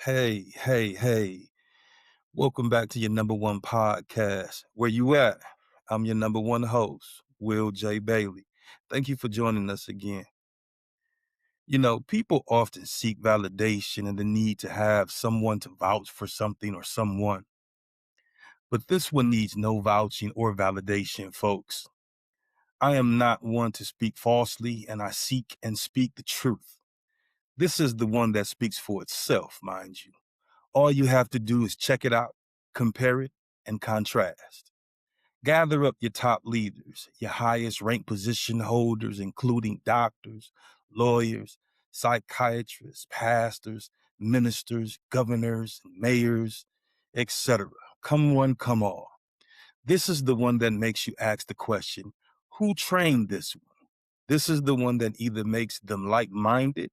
Hey. Welcome back to your number one podcast. Where you at? I'm your number one host, Will J. Bailey. Thank you for joining us again. People often seek validation and the need to have someone to vouch for something or someone. But this one needs no vouching or validation, folks. I am not one to speak falsely, and I seek and speak the truth. This is the one that speaks for itself, mind you. All you have to do is check it out, compare it, and contrast. Gather up your top leaders, your highest ranked position holders, including doctors, lawyers, psychiatrists, pastors, ministers, governors, mayors, etc. Come one, come all. This is the one that makes you ask the question, who trained this one? This is the one that either makes them like-minded,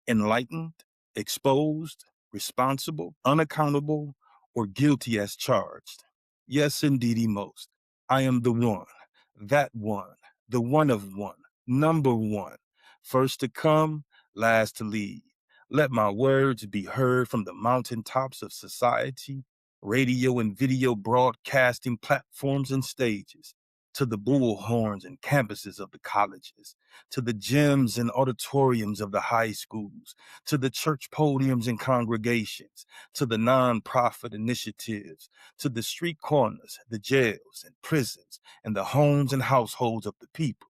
enlightened, exposed, responsible, unaccountable, or guilty as charged. Yes, indeedy most. I am that one, the one of one, number one, first to come, last to leave. Let my words be heard from the mountaintops of society, radio and video broadcasting platforms and stages, to the bullhorns and campuses of the colleges, to the gyms and auditoriums of the high schools, to the church podiums and congregations, to the nonprofit initiatives, to the street corners, the jails and prisons, and the homes and households of the people.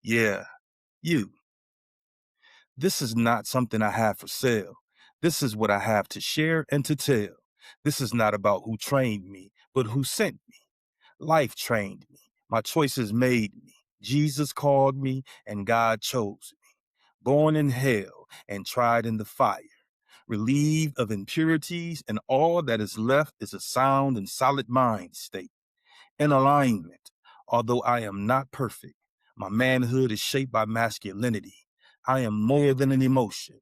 Yeah, you. This is not something I have for sale. This is what I have to share and to tell. This is not about who trained me, but who sent me. Life trained me. My choices made me. Jesus called me, and God chose me. Born in hell and tried in the fire, relieved of impurities, and all that is left is a sound and solid mind state. In alignment, although I am not perfect, my manhood is shaped by masculinity. I am more than an emotion.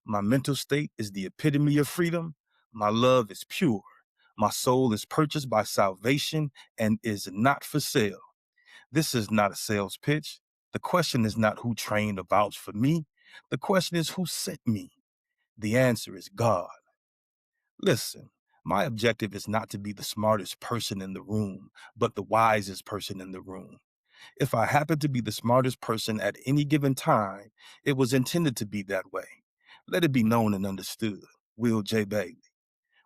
My mental state is the epitome of freedom. My love is pure. My soul is purchased by salvation and is not for sale. This is not a sales pitch. The question is not who trained or vouched for me. The question is who sent me. The answer is God. Listen, my objective is not to be the smartest person in the room, but the wisest person in the room. If I happen to be the smartest person at any given time, it was intended to be that way. Let it be known and understood. Will J. Bailey.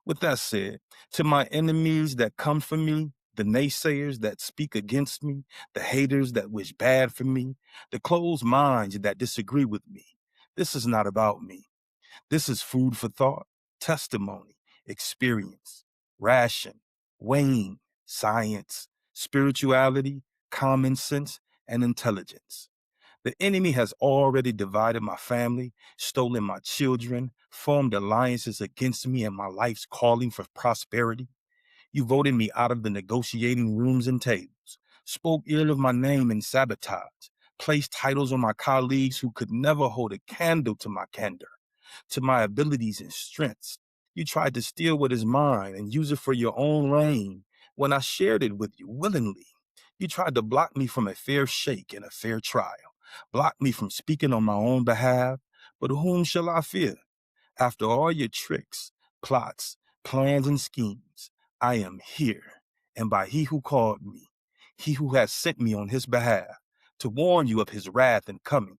With that said, to my enemies that come for me, the naysayers that speak against me, the haters that wish bad for me, the closed minds that disagree with me, this is not about me. This is food for thought, testimony, experience, ration, weighing, science, spirituality, common sense, and intelligence. The enemy has already divided my family, stolen my children, formed alliances against me and my life's calling for prosperity. You voted me out of the negotiating rooms and tables, spoke ill of my name in sabotage, placed titles on my colleagues who could never hold a candle to my candor, to my abilities and strengths. You tried to steal what is mine and use it for your own reign when I shared it with you willingly. You tried to block me from a fair shake and a fair trial, block me from speaking on my own behalf. But whom shall I fear? After all your tricks, plots, plans, and schemes, I am here, and by he who called me, he who has sent me on his behalf, to warn you of his wrath and coming,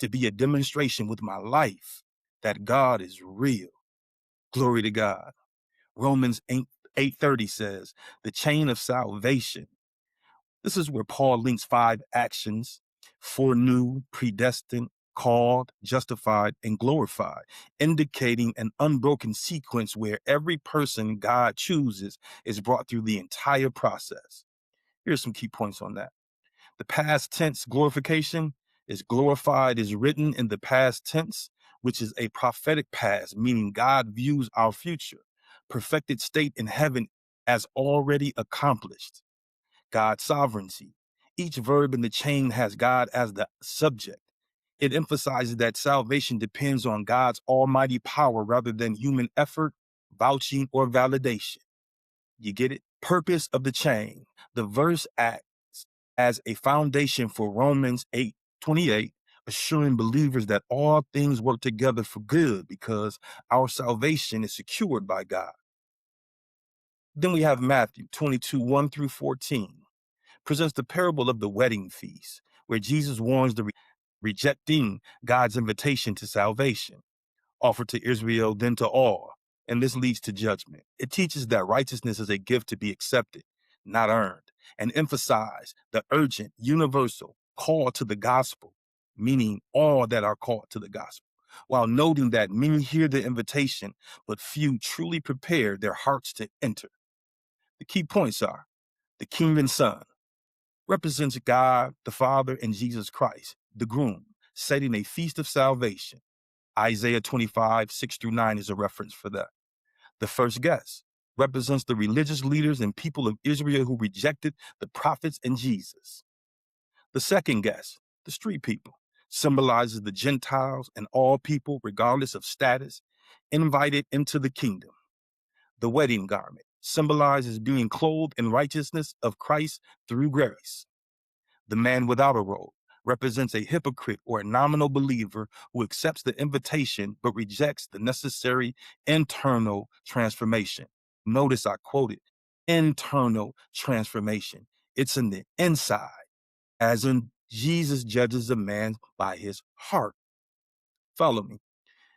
to be a demonstration with my life that God is real. Glory to God. Romans 8:30 says, the chain of salvation. This is where Paul links 5 actions: foreknew, predestined, called, justified, and glorified, indicating an unbroken sequence where every person God chooses is brought through the entire process. Here's some key points on that. The past tense glorification is glorified is written in the past tense, which is a prophetic past, meaning God views our future, perfected state in heaven as already accomplished. God's sovereignty. Each verb in the chain has God as the subject. It emphasizes that salvation depends on God's almighty power rather than human effort, vouching, or validation. You get it? Purpose of the chain. The verse acts as a foundation for Romans 8:28, assuring believers that all things work together for good because our salvation is secured by God. Then we have Matthew 22, 1 through 14, presents the parable of the wedding feast, where Jesus warns the rejecting God's invitation to salvation, offered to Israel, then to all, and this leads to judgment. It teaches that righteousness is a gift to be accepted, not earned, and emphasize the urgent, universal call to the gospel, meaning all that are called to the gospel, while noting that many hear the invitation, but few truly prepare their hearts to enter. The key points are the king and son represents God, the Father, and Jesus Christ, the groom, setting a feast of salvation. Isaiah 25, 6 through 9 is a reference for that. The first guest represents the religious leaders and people of Israel who rejected the prophets and Jesus. The second guest, the street people, symbolizes the Gentiles and all people, regardless of status, invited into the kingdom. The wedding garment symbolizes being clothed in righteousness of Christ through grace. The man without a robe represents a hypocrite or a nominal believer who accepts the invitation but rejects the necessary internal transformation. Notice I quoted internal transformation. It's in the inside, as in Jesus judges a man by his heart. Follow me.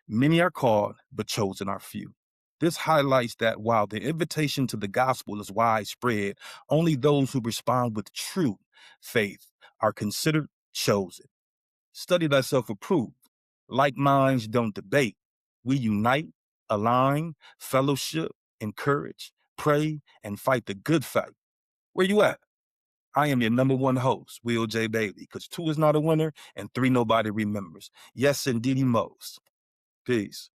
Many are called, but chosen are few. This highlights that while the invitation to the gospel is widespread, only those who respond with true faith are considered chosen. Study thyself approved. Like minds don't debate. We unite, align, fellowship, encourage, pray, and fight the good fight. Where you at? I am your number one host, Will J. Bailey, because two is not a winner and three nobody remembers. Yes, indeedy most. Peace.